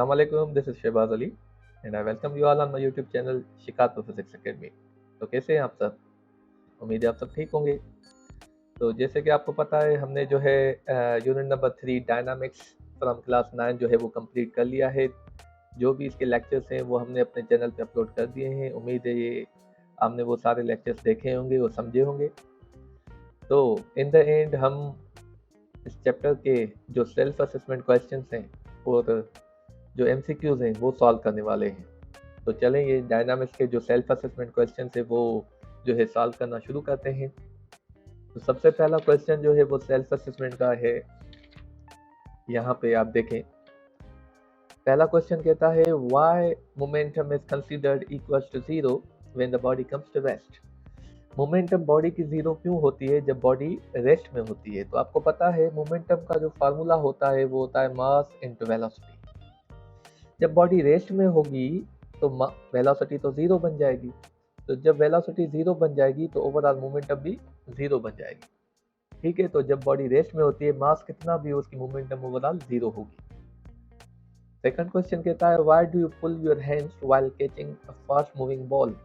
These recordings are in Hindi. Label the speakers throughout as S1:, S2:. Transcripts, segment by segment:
S1: Assalamualaikum, this is Shehbaz Ali and I welcome you all on my YouTube channel शिकात फिजिक्स एकेडमी। तो कैसे हैं आप सब? उम्मीद है आप सब ठीक होंगे। तो जैसे कि आपको पता है हमने जो है unit number 3 dynamics from class 9 जो है वो कंप्लीट कर लिया है। जो भी इसके लेक्चर्स हैं वो हमने अपने चैनल पे अपलोड कर दिए हैं। उम्मीद है ये आपने वो सारे लेक्चर्स देखे होंगे और समझे होंगे। तो इन द एंड हम इस चैप्टर के जो सेल्फ असेसमेंट क्वेश्चंस हैं और जो MCQs हैं वो सॉल्व करने वाले हैं। तो चलें ये डायनामिक्स के जो सेल्फ असेसमेंट क्वेश्चन है वो जो है सॉल्व करना शुरू करते हैं। तो सबसे पहला क्वेश्चन जो है वो सेल्फ असेसमेंट का है। यहाँ पे आप देखें, पहला क्वेश्चन कहता है why momentum is considered equals to 0 when the body comes to rest. Momentum body की 0 क्यों होती है जब बॉडी रेस्ट में होती है? तो आपको पता है मोमेंटम का जो फार्मूला होता है वो होता है मास इनटू वेलोसिटी। जब बॉडी रेस्ट में होगी तो वेलोसिटी तो 0 बन जाएगी। तो जब वेलोसिटी 0 बन जाएगी तो ओवरऑल मोमेंटम भी 0 बन जाएगी। ठीक है, तो जब बॉडी रेस्ट में होती है मास कितना भी हो उसकी मोमेंटम ओवरऑल 0 होगी। सेकंड क्वेश्चन कहता है why do you pull your hands while catching a fast moving ball.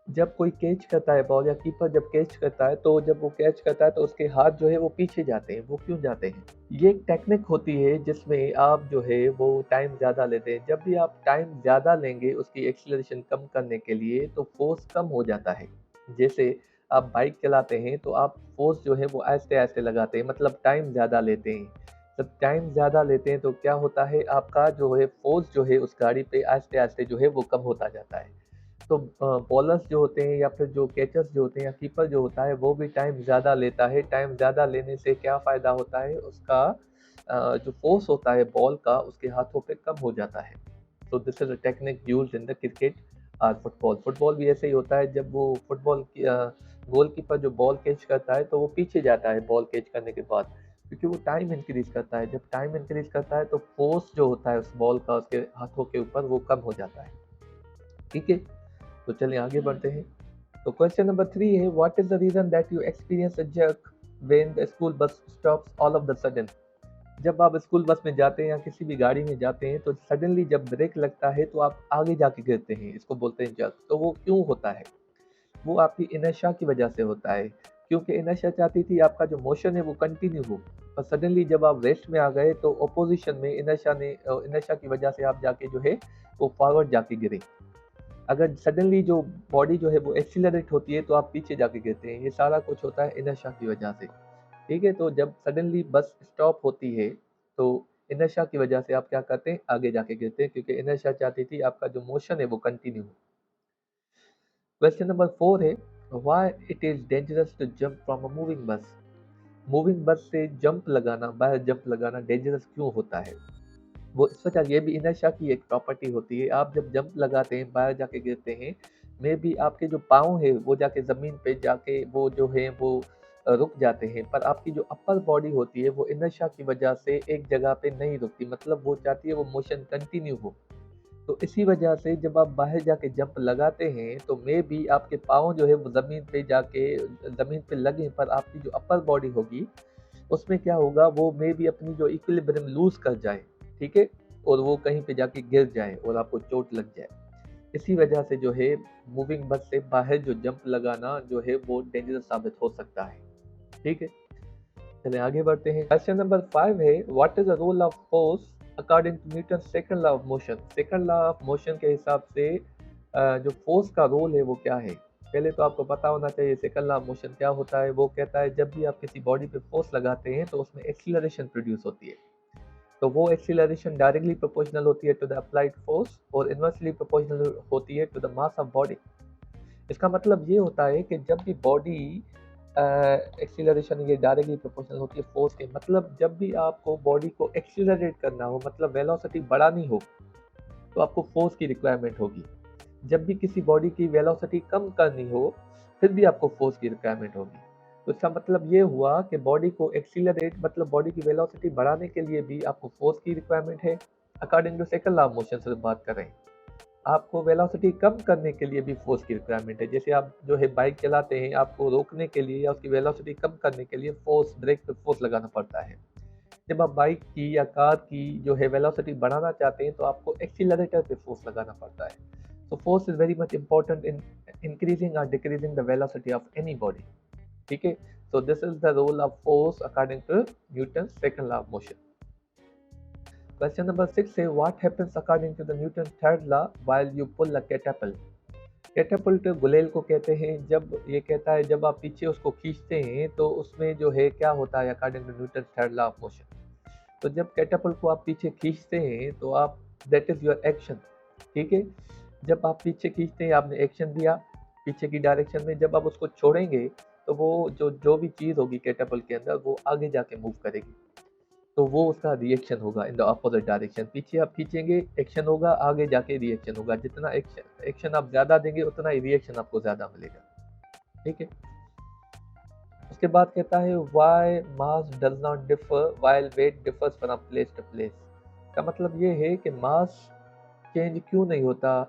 S1: जब कोई कैच करता है बॉल या कीपर जब कैच करता है तो जब वो कैच करता है तो उसके हाथ जो है वो पीछे जाते हैं। वो क्यों जाते हैं? ये एक टेक्निक होती है जिसमें आप जो है वो टाइम ज़्यादा लेते हैं। जब भी आप टाइम ज़्यादा लेंगे उसकी एक्सीलरेशन कम करने के लिए तो फोर्स कम हो जाता है। जैसे आप बाइक चलाते हैं तो आप फोर्स जो है वो आहिस्ते आहिस्ते लगाते हैं, मतलब टाइम ज़्यादा लेते हैं। जब टाइम ज़्यादा लेते हैं तो क्या होता है, आपका जो है फोर्स जो है उस गाड़ी पे आहिस्ते आहिस्ते जो है वो कम होता जाता है। तो बॉलर्स जो होते हैं या फिर जो कैचर्स जो होते हैं या कीपर जो होता है वो भी टाइम ज़्यादा लेता है। टाइम ज़्यादा लेने से क्या फ़ायदा होता है, उसका जो फोर्स होता है बॉल का उसके हाथों पे कम हो जाता है। तो this is a technique used in the cricket और फुटबॉल। फुटबॉल भी ऐसे ही होता है, जब वो फुटबॉल की गोलकीपर जो बॉल कैच करता है तो वो पीछे जाता है बॉल कैच करने के बाद, क्योंकि वो टाइम इंक्रीज करता है। जब टाइम इंक्रीज करता है तो फोर्स जो होता है उस बॉल का उसके हाथों के ऊपर वो कम हो जाता है। ठीक है, तो चलिए आगे बढ़ते हैं। तो क्वेश्चन नंबर 3 है what is the reason that you experience a jerk when the school bus stops all of the sudden. जब आप स्कूल बस में जाते हैं या किसी भी गाड़ी में जाते हैं तो सडनली जब ब्रेक लगता है तो आप आगे जाके गिरते हैं, इसको बोलते हैं जर्क। तो वो क्यों होता है? वो आपकी इनर्शिया की वजह से होता है, क्योंकि इनर्शिया चाहती थी आपका जो मोशन है वो कंटिन्यू हो, और सडनली जब आप रेस्ट में आ गए तो अपोजिशन में इनर्शिया की वजह से आप जाके जो है वो फॉरवर्ड जाके गिरे। अगर सडनली जो बॉडी जो है वो एक्सीलरेट होती है तो आप पीछे जाके गिरते हैं। ये सारा कुछ होता है इनर्शिया की वजह से। ठीक है, तो जब सडनली बस स्टॉप होती है तो इनर्शिया की वजह से आप क्या करते हैं, आगे जाके गिरते हैं, क्योंकि इनर्शिया चाहती थी आपका जो मोशन है वो कंटिन्यू हो। क्वेश्चन नंबर 4 है why it is dangerous to jump from a moving bus. Moving bus से जंप लगाना, बाहर जंप लगाना डेंजरस क्यों होता है? वो इस वजह, ये भी इनर्शिया की एक प्रॉपर्टी होती है। आप जब जंप लगाते हैं बाहर जाके गिरते हैं, मे बी आपके जो पाँव है वो जाके ज़मीन पे जाके वो जो है वो रुक जाते हैं, पर आपकी जो अपर बॉडी होती है वो इनर्शिया की वजह से एक जगह पे नहीं रुकती, मतलब वो चाहती है वो मोशन कंटिन्यू हो। तो इसी वजह से जब आप बाहर जाके जंप लगाते हैं तो मे बी आपके पाँव जो है वो ज़मीन पे लगे, पर आपकी जो अपर बॉडी होगी उसमें क्या होगा, वो मे बी अपनी जो इक्विलिब्रियम लूज कर जाए। ठीक है, और वो कहीं पे जाके गिर जाए और आपको चोट लग जाए। इसी वजह से जो है मूविंग बस से बाहर जो जंप लगाना जो है वो डेंजरस साबित हो सकता है। ठीक है, चलिए आगे बढ़ते हैं। क्वेश्चन नंबर 5 है what is the role of force according to Newton second law of motion. Second law of motion के हिसाब से जो फोर्स का रोल है वो क्या है? पहले तो आपको पता होना चाहिए सेकंड लॉ ऑफ मोशन क्या होता है। वो कहता है जब भी आप किसी बॉडी पे फोर्स लगाते हैं तो उसमें एक्सीलरेशन प्रोड्यूस होती है। तो वो एक्सीलरेशन डायरेक्टली प्रोपोर्शनल होती है टू द अप्लाइड फोर्स और इनवर्सली प्रोपोर्शनल होती है to the mass of body. इसका मतलब ये होता है कि जब भी बॉडी एक्सीलरेशन ये डायरेक्टली प्रोपोर्शनल होती है फोर्स के, मतलब जब भी आपको बॉडी को एक्सीलरेट करना हो, मतलब वेलोसिटी बढ़ानी हो, तो आपको फोर्स की रिक्वायरमेंट होगी। जब भी किसी बॉडी की वेलोसिटी कम करनी हो फिर भी आपको फोर्स की रिक्वायरमेंट होगी। तो इसका मतलब ये हुआ कि बॉडी को एक्सीलरेट मतलब बॉडी की वेलोसिटी बढ़ाने के लिए भी आपको फोर्स की रिक्वायरमेंट है। According to second law of motion से बात कर रहे हैं, आपको वेलोसिटी कम करने के लिए भी फोर्स की रिक्वायरमेंट है। जैसे आप जो है बाइक चलाते हैं, आपको रोकने के लिए या उसकी वेलोसिटी कम करने के लिए फोर्स, ब्रेक पे फोर्स लगाना पड़ता है। जब आप बाइक की या कार की जो है वेलोसिटी बढ़ाना चाहते हैं तो आपको एक्सीलरेटर पे फोर्स लगाना पड़ता है. So force is very much important in increasing or decreasing the velocity of any body. ठीक है. So this is the role of force according to Newton's second law of motion. Question number 6 है what happens according to the Newton's third law while you pull a catapult. Catapult गुलेल को कहते हैं. जब ये कहता है जब आप पीछे उसको खींचते हैं तो उसमें जो है क्या होता है according to Newton third law of motion. तो जब कैटापल्ट को आप पीछे खींचते हैं तो आप दैट इज योर एक्शन. ठीक है. जब आप पीछे खींचते हैं आपने एक्शन दिया पीछे की डायरेक्शन में. जब आप उसको छोड़ेंगे तो वो जो भी चीज़ होगी कैटापल्ट के अंदर वो आगे जाके मूव करेगी. तो वो उसका रिएक्शन होगा इन द अपोजिट डायरेक्शन. पीछे आप खींचेंगे एक्शन होगा आगे जाके रिएक्शन होगा. जितना एक्शन आप ज़्यादा देंगे उतना ही रिएक्शन आपको ज़्यादा मिलेगा. ठीक है. उसके बाद कहता है why mass does not differ while weight differs from place to place. का मतलब ये है कि मास चेंज क्यों नहीं होता.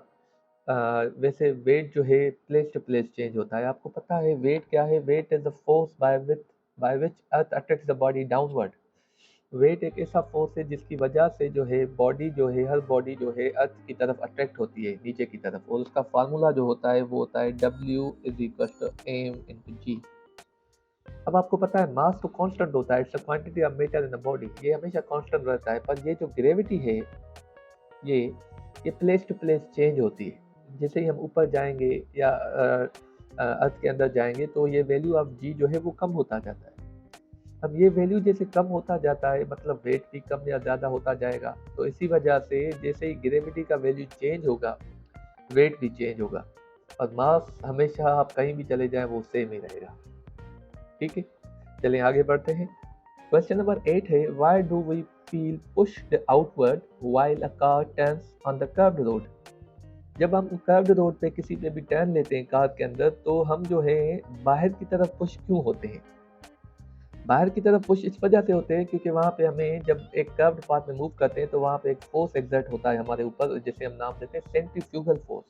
S1: वैसे वेट जो है प्लेस टू प्लेस चेंज होता है. आपको पता है वेट क्या है. Weight is the force by which earth attracts the body downward. Weight एक ऐसा फोर्स है जिसकी वजह से जो है बॉडी जो है हर बॉडी जो है अर्थ की तरफ अट्रैक्ट होती है नीचे की तरफ. और उसका फार्मूला जो होता है वो होता है W is equal to m into g. अब आपको पता है मास तो कांस्टेंट होता है. It's a quantity of matter in the body. ये हमेशा कांस्टेंट रहता है. पर ये जो ग्रेविटी है ये ये प्लेस टू प्लेस चेंज होती है. जैसे ही हम ऊपर जाएंगे या अर्थ के अंदर जाएंगे तो ये वैल्यू ऑफ जी जो है वो कम होता जाता है. अब ये वैल्यू जैसे कम होता जाता है मतलब वेट भी कम या ज़्यादा होता जाएगा. तो इसी वजह से जैसे ही ग्रेविटी का वैल्यू चेंज होगा वेट भी चेंज होगा. और मास हमेशा आप कहीं भी चले जाएं वो सेम ही रहेगा. ठीक है. चलिए आगे बढ़ते हैं. क्वेश्चन नंबर 8 है why do we feel pushed outward while a car turns on the curved road. जब हम कर्व्ड रोड पे किसी पे भी टर्न लेते हैं कार के अंदर तो हम जो है बाहर की तरफ पुश क्यों होते हैं. बाहर की तरफ पुश इस वजह से होते हैं क्योंकि वहाँ पे हमें जब एक कर्व्ड पाथ में मूव करते हैं तो वहाँ पे एक फोर्स एक्सर्ट होता है हमारे ऊपर जिसे हम नाम देते हैं सेंट्रीफ्यूगल फोर्स.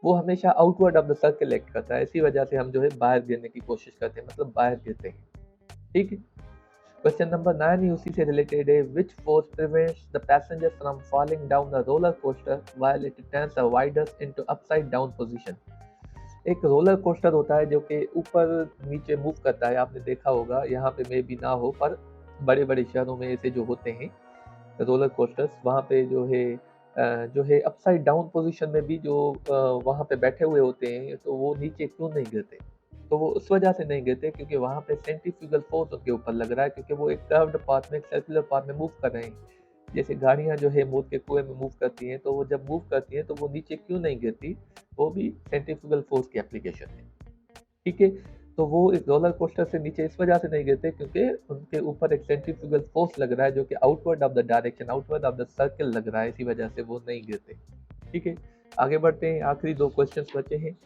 S1: वो हमेशा outward of the circle act करता है. इसी वजह से हम जो है बाहर गिरने की कोशिश करते हैं मतलब बाहर गिरते हैं. ठीक है. क्वेश्चन नंबर 9 उसी से रिलेटेड है which force prevents the passenger from falling down the roller coaster while it turns a riders into upside down position. एक रोलर कोस्टर होता है जो कि ऊपर नीचे मूव करता है. आपने देखा होगा यहाँ पे मे भी ना हो पर बड़े बड़े शहरों में ऐसे जो होते हैं रोलर कोस्टर्स वहाँ पे जो है अपसाइड डाउन पोजीशन में भी जो वहाँ पे बैठे हुए होते हैं तो वो नीचे क्यों नहीं गिरते. तो वो उस वजह से नहीं गिरते क्योंकि वहाँ पे सेंट्रीफ्यूगल फोर्स उनके ऊपर लग रहा है क्योंकि वो एक कर्व्ड पाथ में एक सर्कुलर पाथ में मूव कर रहे हैं. जैसे गाड़ियाँ जो है मूव के कुएं में मूव करती हैं तो वो जब मूव करती हैं तो वो नीचे क्यों नहीं गिरती. वो भी सेंट्रीफ्यूगल फोर्स की एप्लीकेशन है. ठीक है. तो वो एक रोलर कोस्टर से नीचे इस वजह से नहीं गिरते क्योंकि उनके ऊपर एक सेंट्रीफ्यूगल फोर्स लग रहा है जो कि outward of the direction outward of the circle लग रहा है. इसी वजह से वो नहीं गिरते. ठीक है. आगे बढ़ते हैं. आखिरी 2 क्वेश्चंस बचे हैं.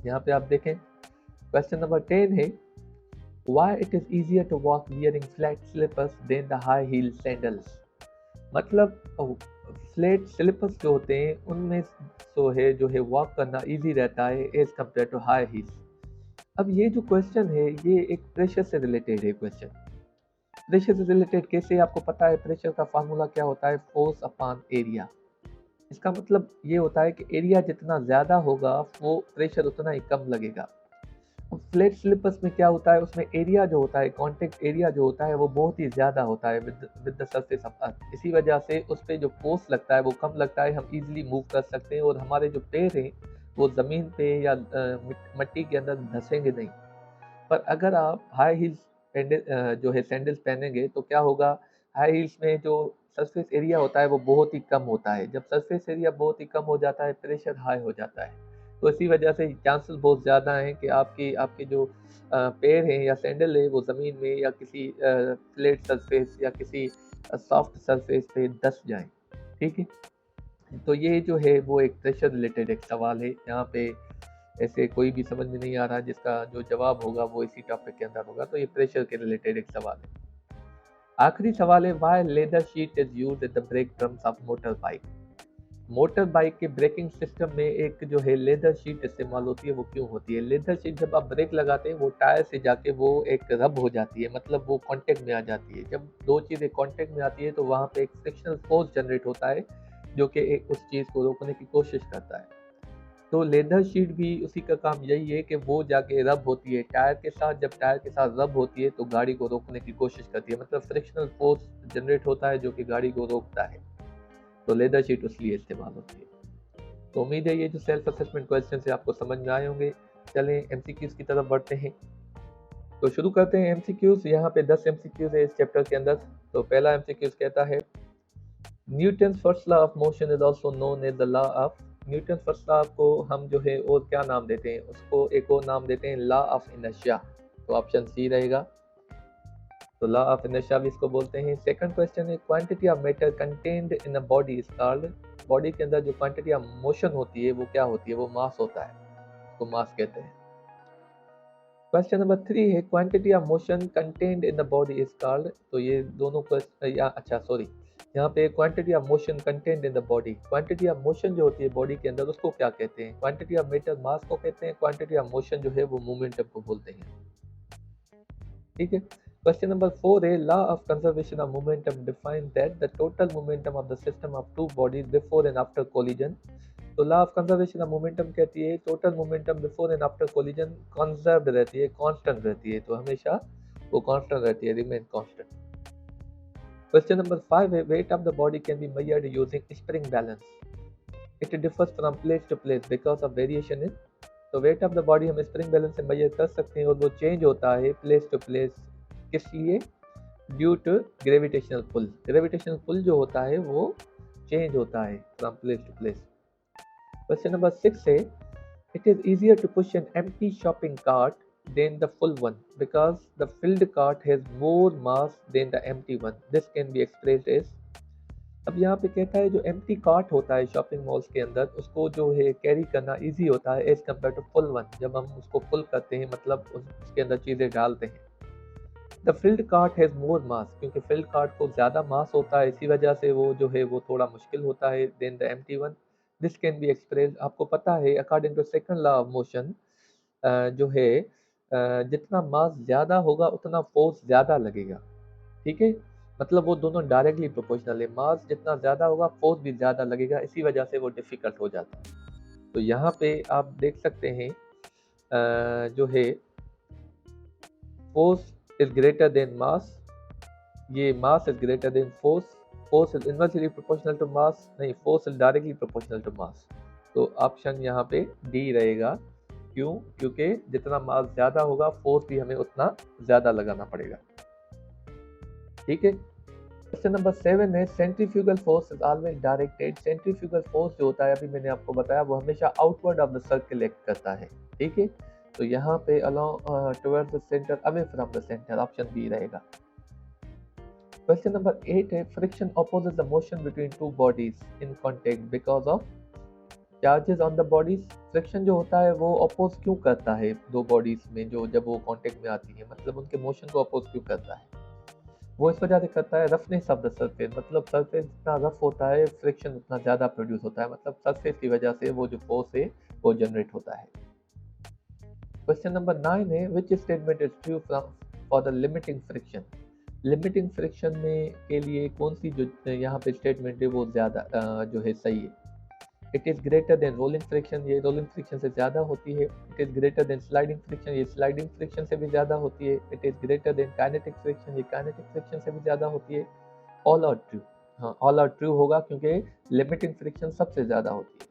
S1: यहाँ पे आप देखें क्वेश्चन नंबर 10 है why it is easier to walk wearing flat slippers than the high heel sandals. मतलब फ्लैट स्लिपर्स जो होते हैं उनमें जो है वॉक करना इजी रहता है as compare to high heels. अब ये जो क्वेश्चन है ये एक प्रेशर से रिलेटेड है. क्वेश्चन प्रेशर से रिलेटेड कैसे. आपको पता है प्रेशर का फार्मूला क्या होता है फोर्स अपॉन एरिया. इसका मतलब ये होता है कि एरिया जितना ज़्यादा होगा वो प्रेशर उतना ही कम लगेगा. फ्लैट स्लिपर्स में क्या होता है उसमें एरिया जो होता है कॉन्टेक्ट एरिया जो होता है वो बहुत ही ज़्यादा होता है with the surface of earth. इसी वजह से उस पर जो फोर्स लगता है वो कम लगता है. हम इजीली मूव कर सकते हैं और हमारे जो पैर हैं वो ज़मीन पे या मिट्टी के अंदर धंसेंगे नहीं. पर अगर आप हाई हील्स जो है सैंडल्स पहनेंगे तो क्या होगा. हाई हील्स में जो सरफेस एरिया होता है वो बहुत ही कम होता है. जब सरफेस एरिया बहुत ही कम हो जाता है प्रेशर हाई हो जाता है. तो इसी वजह से चांसेस बहुत ज़्यादा हैं कि आपके जो पैर हैं या सैंडल है वो ज़मीन में या किसी फ्लैट सरफेस या किसी सॉफ्ट सरफेस पे धंस जाएं. ठीक है. तो ये जो है वो एक प्रेशर रिलेटेड एक सवाल है. यहाँ पे ऐसे कोई भी समझ में नहीं आ रहा जिसका जो जवाब होगा वो इसी टॉपिक के अंदर होगा. तो ये प्रेशर के रिलेटेड एक सवाल है. आखिरी सवाल है why leather sheet is used in the brake drums of motor bike. Motor bike के ब्रेकिंग सिस्टम में एक जो है लेदर शीट इस्तेमाल होती है, वो क्यों होती है? लेदर शीट जब आप ब्रेक लगाते हैं वो टायर से जाके वो एक रब हो जाती है, मतलब वो कांटेक्ट में आ जाती है। जब दो चीज़ें कांटेक्ट में आती है तो वहाँ पे एक फ्रिक्शनल फोर्स जनरेट होता है जो कि एक उस चीज़ को रोकने की कोशिश करता है। तो लेदर शीट भी उसी का काम यही है कि वो जाके रब होती है टायर के साथ। जब टायर के साथ रब होती है तो गाड़ी को रोकने की कोशिश करती है, मतलब फ्रिक्शनल फोर्स जनरेट होता है जो कि गाड़ी को रोकता है। तो लेदर शीट उसलिए इस्तेमाल होती है। तो उम्मीद है ये जो सेल्फ असेसमेंट क्वेश्चन है आपको समझ में आए होंगे। चलें एमसीक्यूज की तरफ बढ़ते हैं। तो शुरू करते हैं एमसीक्यूज। यहाँ पे 10 एमसीक्यूज है इस चैप्टर के अंदर। तो पहला एमसीक्यूज कहता है Newton first law of motion is also known as the law of. Newton first law को हम जो है और क्या नाम देते हैं, उसको एक और नाम देते हैं लॉ ऑफ इनर्शिया। तो ऑप्शन सी रहेगा। तो लॉ ऑफ इनर्शिया भी इसको बोलते हैं। सेकंड क्वेश्चन है quantity of matter contained in a body is called. Body के अंदर जो क्वांटिटी ऑफ मोशन होती है वो क्या होती है? वो मास होता है, उसको मास कहते हैं। क्वेश्चन नंबर 3 है quantity of motion contained in the body is called. तो ये दोनों क्वेश्चन अच्छा सॉरी, यहाँ पे quantity of motion contained in the body, quantity of motion जो होती है बॉडी के अंदर उसको क्या कहते हैं? क्वांटिटी ऑफ मैटर मास को कहते हैं, क्वांटिटी ऑफ मोशन जो है वो मोमेंटम को बोलते हैं। ठीक है। क्वेश्चन नंबर 4 है law of conservation of momentum define that the total momentum of the system of two bodies before and after collision. तो law of conservation of momentum कहती है total momentum before and after collision conserved रहती है, कांस्टेंट रहती है। तो हमेशा वो कांस्टेंट रहती है, रिमेन कांस्टेंट। क्वेश्चन नंबर 5 है weight of the body can be measured using spring balance. It differs from place to place because of variation in. तो वेट ऑफ द बॉडी हम स्प्रिंग बैलेंस से मेजर कर सकते हैं और वो चेंज होता है प्लेस टू प्लेस। किस लिए? Due to gravitational pull. Gravitational pull जो होता है वो चेंज होता है from place to place. Question number 6 है it is easier to push an empty shopping cart than the full one because the filled cart has more mass than the empty one. This can be expressed as। अब यहाँ पे कहता है जो एम्प्टी कार्ट होता है शॉपिंग मॉल्स के अंदर उसको जो है कैरी करना इजी होता है as compare to full one. जब हम उसको फुल करते हैं मतलब उसके अंदर चीज़ें डालते हैं। The filled cart has more mass, क्योंकि फिल्ड कार्ट को ज़्यादा मास होता है इसी वजह से वो जो है वो थोड़ा मुश्किल होता है than the empty one. This can be express. आपको पता है according to second law of motion जो है जितना मास ज़्यादा होगा उतना फोर्स ज़्यादा लगेगा। ठीक है, मतलब वो दोनों डायरेक्टली प्रोपोर्शनल है। मास जितना ज़्यादा होगा फोर्स भी ज़्यादा लगेगा, इसी वजह से वो डिफ़िकल्ट हो जाता है। तो यहाँ पे आप देख सकते हैं जो है force is greater than mass, ये mass is greater than force. Force is inversely proportional to mass, नहीं force is directly proportional to mass. तो ऑप्शन यहाँ पे डी रहेगा। क्यों? क्योंकि जितना मास ज़्यादा होगा फोर्स भी हमें उतना ज़्यादा लगाना पड़ेगा। ठीक है। क्वेश्चन नंबर 7 है centrifugal force is always directed. Centrifugal force जो होता है अभी मैंने आपको बताया वो हमेशा outward of the circle act करता है। ठीक है, तो यहाँ पे along towards the centre away from the centre, option B रहेगा। क्वेश्चन नंबर 8 है friction opposes the motion between two bodies in contact because of charges on the bodies. Friction जो होता है वो अपोज क्यों करता है दो बॉडीज में जो जब वो कांटेक्ट में आती है, मतलब उनके मोशन को अपोज क्यों करता है? वो इस वजह से करता है रफनेस ऑफ द सरफेस, मतलब सरफेस जितना रफ होता है फ्रिक्शन उतना ज़्यादा प्रोड्यूस होता है, मतलब सरफेस की वजह से वो जो फोर्स है वो जनरेट होता है। क्वेश्चन नंबर 9 है which statement is true for the limiting friction. Limiting friction में के लिए कौन सी जो यहाँ पे स्टेटमेंट है वो ज़्यादा जो है सही है? It is greater than rolling friction, ये रोलिंग फ्रिक्शन से ज़्यादा होती है। It is greater than sliding friction, ये स्लाइडिंग फ्रिक्शन से भी ज़्यादा होती है। It is greater than kinetic friction, ये काइनेटिक फ्रिक्शन से भी ज़्यादा होती है। All are true. हाँ, ऑल आर ट्रू होगा क्योंकि लिमिटिंग फ्रिक्शन सबसे ज़्यादा होती है।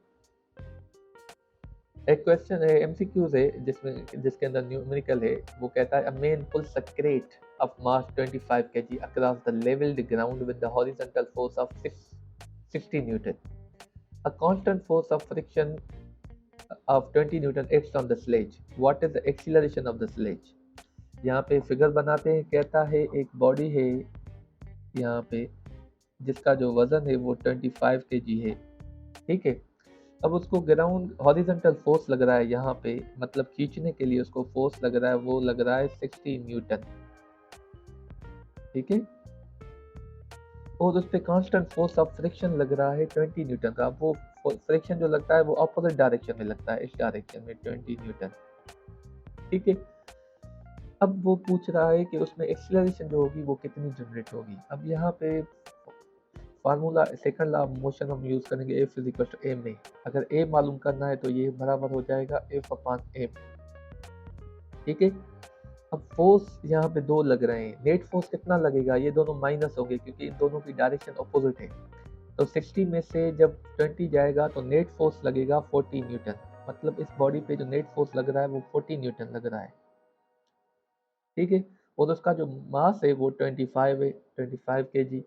S1: एक क्वेश्चन है एमसीक्यूज है जिसके अंदर न्यूमेरिकल है। वो कहता है a man pools a crate of mass 25 kg across the leveled ground with the horizontal force of 60 Newton. A constant force of friction of 20 Newton acts on the sledge. What is the acceleration of the sledge? यहाँ पे फिगर बनाते हैं। कहता है एक बॉडी है यहाँ पे जिसका जो वजन है वो 25 kg है। ठीक है, अब उसको ग्राउंड हॉरिजॉन्टल फोर्स लग रहा है यहाँ पे, मतलब खींचने के लिए उसको फोर्स लग रहा है, वो लग रहा है 60 न्यूटन। ठीक है, और उस पर कांस्टेंट फोर्स ऑफ फ्रिक्शन लग रहा है 20 न्यूटन का। वो फ्रिक्शन जो लगता है वो ऑपोजिट डायरेक्शन में लगता है, इस डायरेक्शन में 20 न्यूटन। ठीक है, अब वो पूछ रहा है कि उसमें एक्सीलरेशन जो होगी वो कितनी जनरेट होगी। अब यहाँ पे formula second law of motion हम यूज़ करेंगे, F is equal to M में। अगर ए मालूम करना है तो ये बराबर हो जाएगा एफ अपॉन एम। ठीक है, अब फोर्स यहाँ पे दो लग रहे हैं, नेट फोर्स कितना लगेगा, ये दोनों माइनस होंगे क्योंकि इन दोनों की डायरेक्शन अपोजिट है। तो 60 में से जब 20 जाएगा तो नेट फोर्स लगेगा 40 न्यूटन, मतलब इस बॉडी पे जो नेट फोर्स लग रहा है वो 40 न्यूटन लग रहा है। ठीक है, और उसका जो मास है वो 25 है, 25 kg।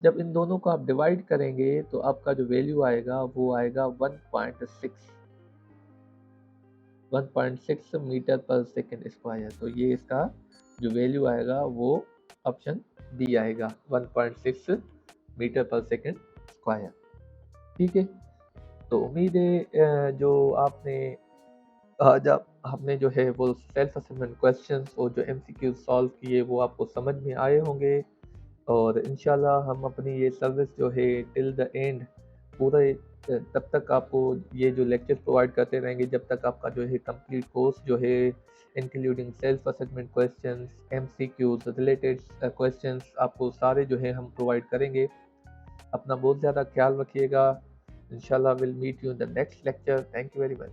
S1: जब इन दोनों को आप डिवाइड करेंगे तो आपका जो वैल्यू आएगा वो आएगा 1.6 मीटर पर सेकेंड स्क्वायर। तो ये इसका जो वैल्यू आएगा वो ऑप्शन डी आएगा, 1.6 मीटर पर सेकेंड स्क्वायर। ठीक है, तो उम्मीद है जो आपने आज हमने जो है वो सेल्फ असेसमेंट क्वेश्चंस और जो एमसीक्यू सॉल्व किए वो आपको समझ में आए होंगे। और इंशाल्लाह हम अपनी ये सर्विस जो है टिल द एंड पूरे तब तक आपको ये जो लेक्चर प्रोवाइड करते रहेंगे जब तक आपका जो है कंप्लीट कोर्स जो है including self assessment questions, MCQs, related questions आपको सारे जो है हम प्रोवाइड करेंगे। अपना बहुत ज़्यादा ख्याल रखिएगा। इंशाल्लाह will meet you in the next lecture. Thank you very much.